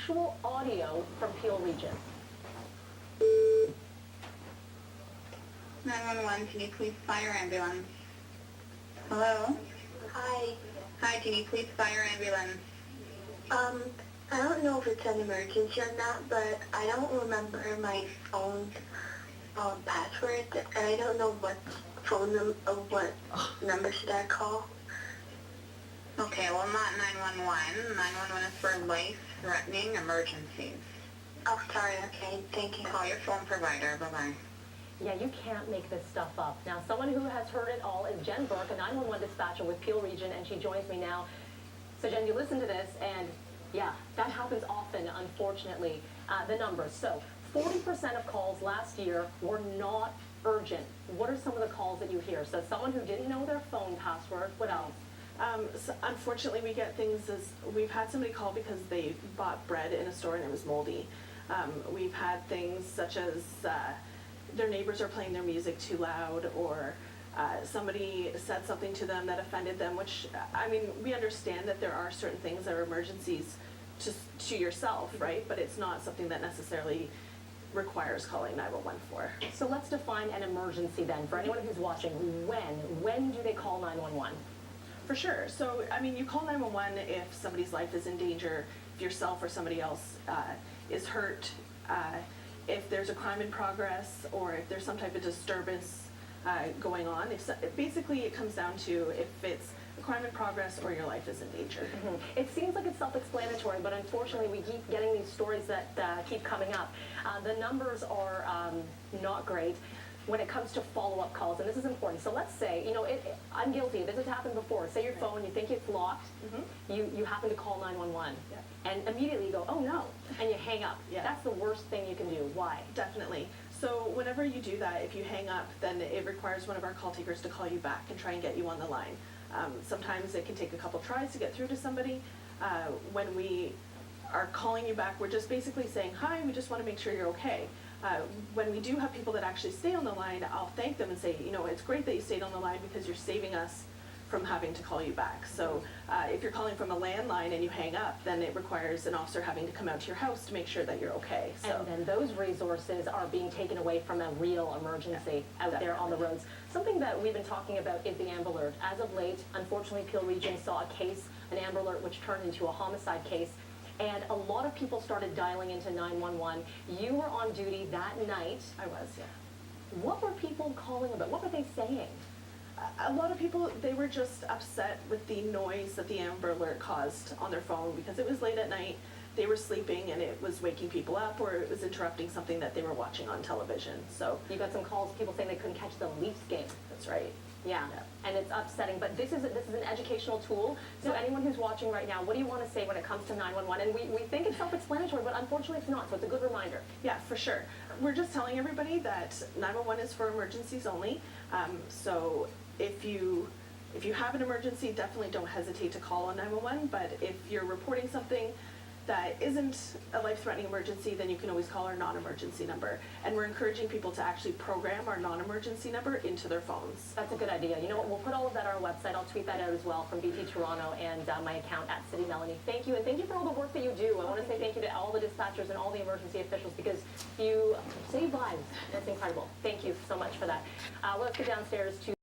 actual audio from Peel Region. 911, can you please fire ambulance? Hello? Hi. Hi, can you please fire ambulance? I don't know if it's an emergency or not, but I don't remember my phone password, and I don't know what what number should I call. Okay, well, not 911. 911 is for life-threatening emergencies. Oh, sorry. Okay, thank you. Call your phone provider. Bye-bye. Yeah, you can't make this stuff up. Now, someone who has heard it all is Jen Burke, a 911 dispatcher with Peel Region, and she joins me now. So, Jen, you listen to this, and yeah, that happens often, unfortunately. The numbers. So, 40% of calls last year were not urgent. What are some of the calls that you hear? So, someone who didn't know their phone password. What else? So unfortunately, we get things as we've had somebody call because they bought bread in a store and it was moldy. We've had things such as their neighbors are playing their music too loud, or somebody said something to them that offended them, which, I mean, we understand that there are certain things that are emergencies to yourself, right? But it's not something that necessarily requires calling 911 for. So let's define an emergency then. For anyone who's watching, when do they call 911? For sure. So, I mean, you call 911 if somebody's life is in danger, if yourself or somebody else is hurt, if there's a crime in progress, or if there's some type of disturbance going on. Basically, it comes down to if it's a crime in progress or your life is in danger. It seems like it's self-explanatory, but unfortunately we keep getting these stories that keep coming up. The numbers are not great when it comes to follow-up calls, and this is important. So let's say, you know, I'm guilty. This has happened before. Say your phone, you think it's locked, you happen to call 911, and immediately you go, oh no, and you hang up. That's the worst thing you can do. Why? Definitely. So whenever you do that, if you hang up, then it requires one of our call takers to call you back and try and get you on the line. Sometimes it can take a couple tries to get through to somebody. When we are calling you back, we're just basically saying, hi, we just want to make sure you're okay. When we do have people that actually stay on the line, I'll thank them and say, you know, it's great that you stayed on the line because you're saving us from having to call you back. So if you're calling from a landline and you hang up, then it requires an officer having to come out to your house to make sure that you're okay. So. And then those resources are being taken away from a real emergency out there on the roads. Something that we've been talking about is the Amber Alert. As of late, unfortunately, Peel Region saw a case, an Amber Alert, which turned into a homicide case. And a lot of people started dialing into 911. You were on duty that night. I was, yeah. What were people calling about? What were they saying? A lot of people, they were just upset with the noise that the Amber Alert caused on their phone because it was late at night, they were sleeping, and it was waking people up, or it was interrupting something that they were watching on television. So you got some calls, people saying they couldn't catch the Leafs game. That's right. Yeah, and it's upsetting, but this is an educational tool. So anyone who's watching right now, what do you want to say when it comes to 911? And we think it's self-explanatory, but unfortunately it's not, so it's a good reminder. Yeah, for sure. We're just telling everybody that 911 is for emergencies only. So if you have an emergency, definitely don't hesitate to call on 911, but if you're reporting something that isn't a life-threatening emergency, then you can always call our non-emergency number. And we're encouraging people to actually program our non-emergency number into their phones. That's a good idea. You know what, we'll put all of that on our website. I'll tweet that out as well from BT Toronto and my account at City Melanie. Thank you, and thank you for all the work that you do. I want to say thank you to all the dispatchers and all the emergency officials because you save lives. That's incredible. Thank you so much for that. Let's go downstairs to